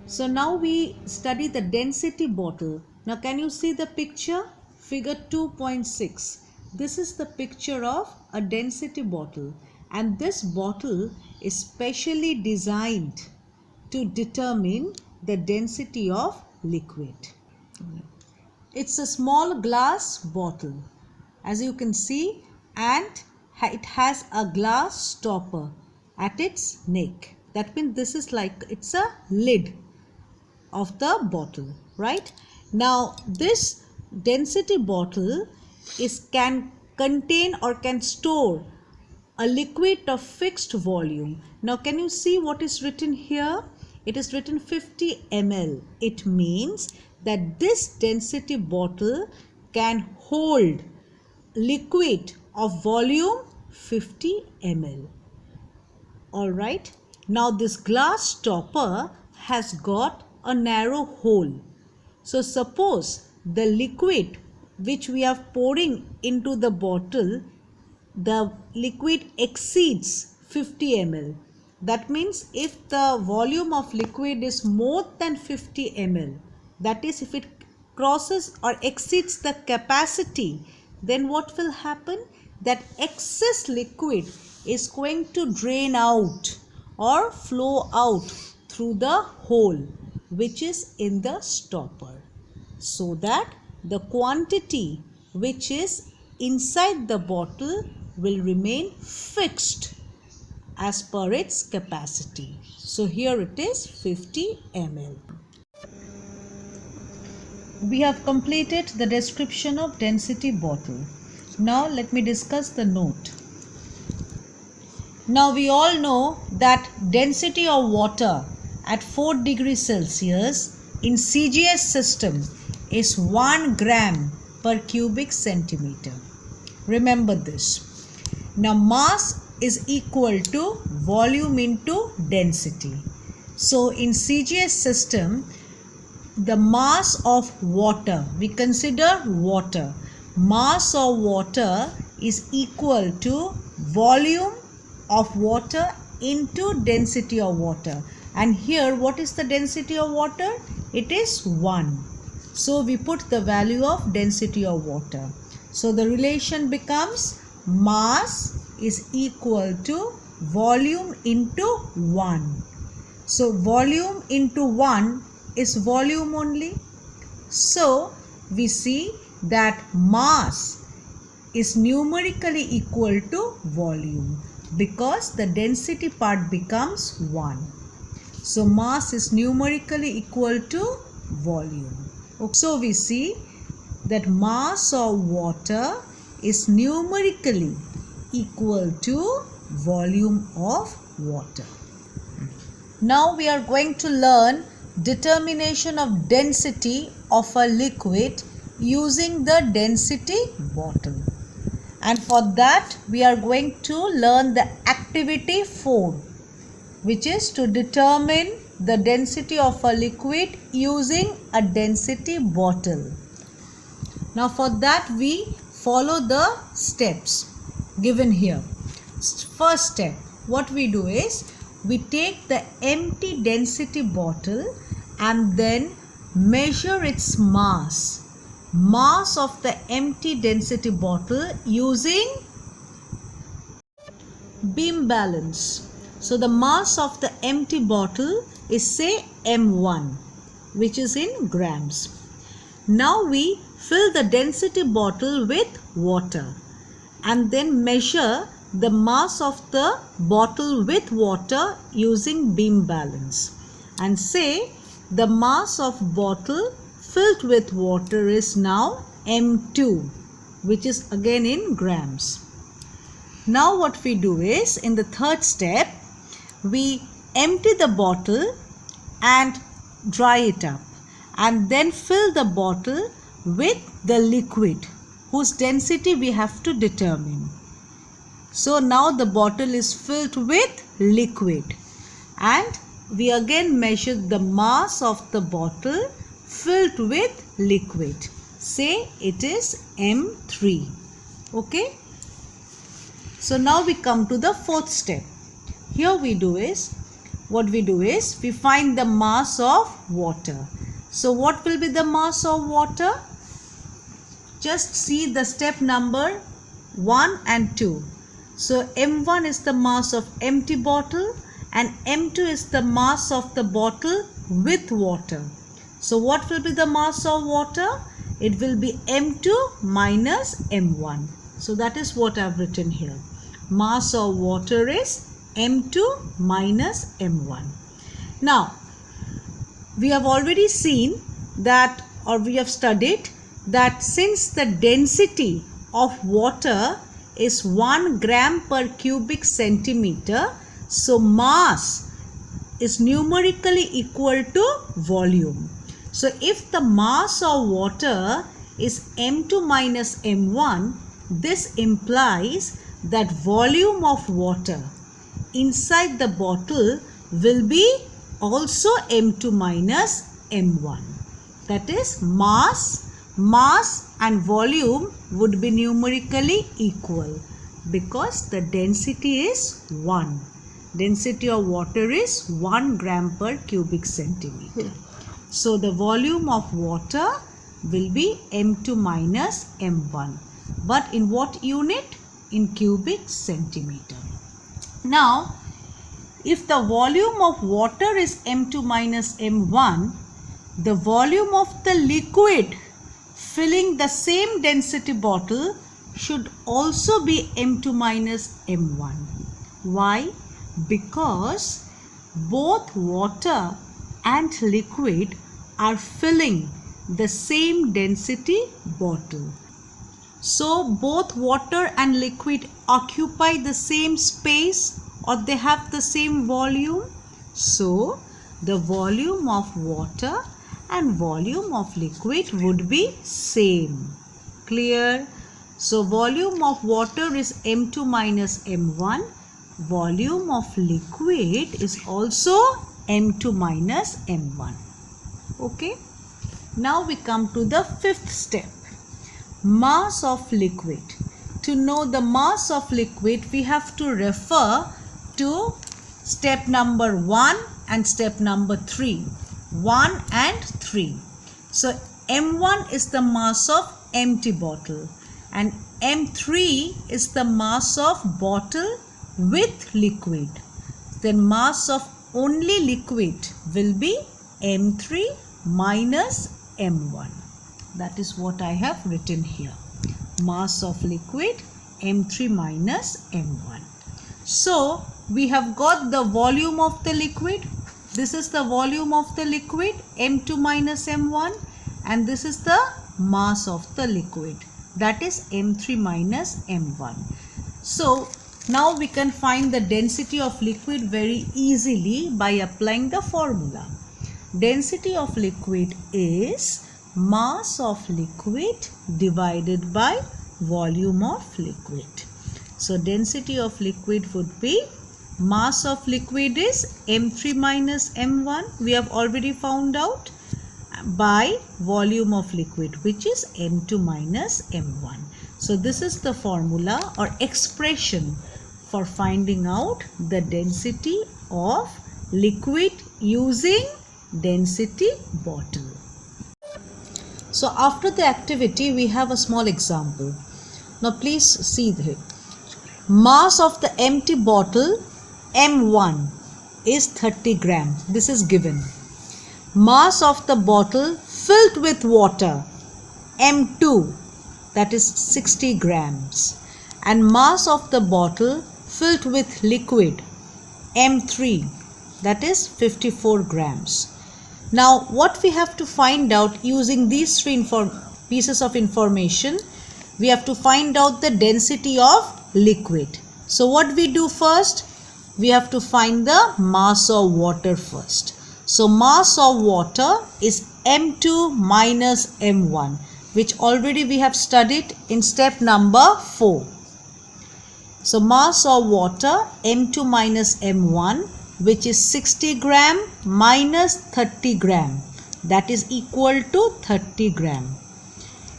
So now we study the density bottle. Now can you see the picture? Figure 2.6. This is the picture of a density bottle, and this bottle is specially designed to determine the density of liquid. It's a small glass bottle, as you can see, and it has a glass stopper at its neck. That means this is like it's a lid of the bottle, right? Now this density bottle can contain or can store a liquid of fixed volume. Now can you see what is written here? It is written 50 ml. It means that this density bottle can hold liquid of volume 50 ml. All right. Now this glass stopper has got a narrow hole. So suppose the liquid which we are pouring into the bottle, the liquid exceeds 50 ml. That means if the volume of liquid is more than 50 ml, that is if it crosses or exceeds the capacity, then what will happen? That excess liquid is going to drain out or flow out through the hole which is in the stopper, so that the quantity which is inside the bottle will remain fixed as per its capacity. So here it is 50 ml. We have completed the description of density bottle. Now let me discuss the note. Now we all know that density of water at 4 degrees Celsius in CGS system is 1 gram per cubic centimeter. Remember this. Now mass is equal to volume into density. So in CGS system, the mass of water, we consider water, mass of water is equal to volume of water into density of water. And here what is the density of water? It is 1. So we put the value of density of water. So the relation becomes mass is equal to volume into 1. So volume into 1 is volume only. So we see that mass is numerically equal to volume because the density part becomes 1. So mass is numerically equal to volume. So we see that mass of water is numerically equal to volume of water. Now we are going to learn determination of density of a liquid using the density bottle. And for that we are going to learn the activity 4, which is to determine the density of a liquid using a density bottle. Now for that we follow the steps given here. First step, what we do is we take the empty density bottle and then measure its mass of the empty density bottle using beam balance. So the mass of the empty bottle is say M1, which is in grams. Now we fill the density bottle with water and then measure the mass of the bottle with water using beam balance, and say the mass of bottle filled with water is now M2, which is again in grams. Now what we do is, in the third step, we empty the bottle and dry it up and then fill the bottle with the liquid whose density we have to determine. So now the bottle is filled with liquid and we again measure the mass of the bottle filled with liquid. Say it is M3. Okay. So now we come to the fourth step. Here we do is what we do is we find the mass of water. So what will be the mass of water? Just see the step number 1 and 2. So M1 is the mass of empty bottle and M2 is the mass of the bottle with water. So what will be the mass of water? It will be M2 minus M1. So that is what I have written here. Mass of water is M2 minus M1. Now, we have already seen that, or we have studied that since the density of water is 1 gram per cubic centimeter, so mass is numerically equal to volume. So if the mass of water is M2 minus M1, this implies that volume of water inside the bottle will be also M2 minus M1. That is mass and volume would be numerically equal because the density is 1. Density of water is 1 gram per cubic centimeter. So the volume of water will be M2 minus M1. But in what unit? In cubic centimeter. Now, if the volume of water is M2 minus M1, the volume of the liquid filling the same density bottle should also be M2 minus M1. Why? Because both water and liquid are filling the same density bottle. So both water and liquid occupy the same space or they have the same volume. So the volume of water and volume of liquid would be same. Clear? So volume of water is M2 minus M1. Volume of liquid is also M2 minus M1. Okay. Now we come to the fifth step. Mass of liquid. To know the mass of liquid, we have to refer to step number 1 and step number 3. 1 and 3. So M1 is the mass of empty bottle and M3 is the mass of bottle with liquid. Then mass of only liquid will be M3 minus M1. That is what I have written here. Mass of liquid M3 minus M1. So we have got the volume of the liquid. This is the volume of the liquid M2 minus M1 and this is the mass of the liquid, that is M3 minus M1. So now we can find the density of liquid very easily by applying the formula. Density of liquid is mass of liquid divided by volume of liquid. So density of liquid would be, mass of liquid is M3 minus M1, we have already found out, by volume of liquid, which is M2 minus M1. So this is the formula or expression for finding out the density of liquid using density bottle. So after the activity we have a small example. Now please see here. Mass of the empty bottle M1 is 30 gram. This is given. Mass of the bottle filled with water M2, that is 60 grams, and mass of the bottle filled with liquid M3, that is 54 grams. Now what we have to find out using these three pieces of information, we have to find out the density of liquid. So what we do first? We have to find the mass of water first. So mass of water is M2 minus M1, which already we have studied in step number 4. So mass of water M2 minus M1, which is 60 gram minus 30 gram, that is equal to 30 gram.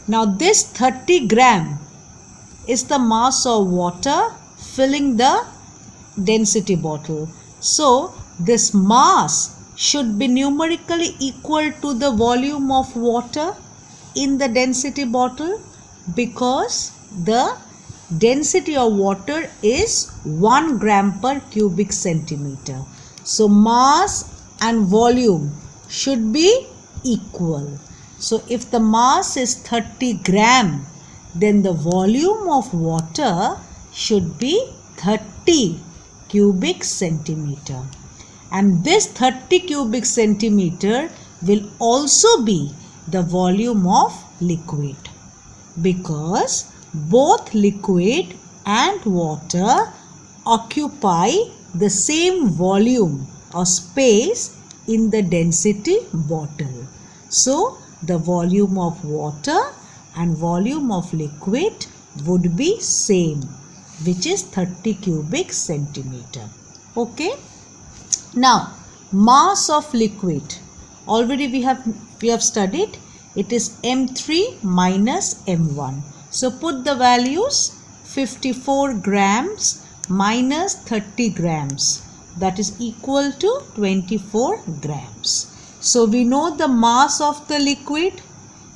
Now this 30 gram is the mass of water filling the density bottle. So this mass should be numerically equal to the volume of water in the density bottle, because the density of water is 1 gram per cubic centimeter. So mass and volume should be equal. So if the mass is 30 gram, then the volume of water should be 30 cubic centimeter. And this 30 cubic centimeter will also be the volume of liquid, because both liquid and water occupy the same volume or space in the density bottle. So the volume of water and volume of liquid would be same, which is 30 cubic centimeter. Okay. Now mass of liquid, already we have studied, it is M3 minus M1. So put the values, 54 grams minus 30 grams, that is equal to 24 grams. So we know the mass of the liquid,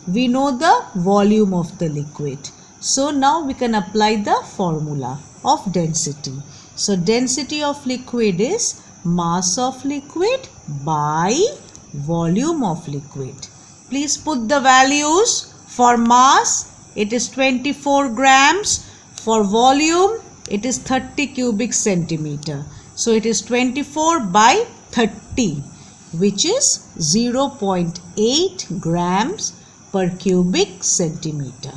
we know the volume of the liquid. So now we can apply the formula of density. So density of liquid is mass of liquid by volume of liquid. Please put the values. For mass it is 24 grams, for volume it is 30 cubic centimeter. So it is 24 by 30, which is 0.8 grams per cubic centimeter.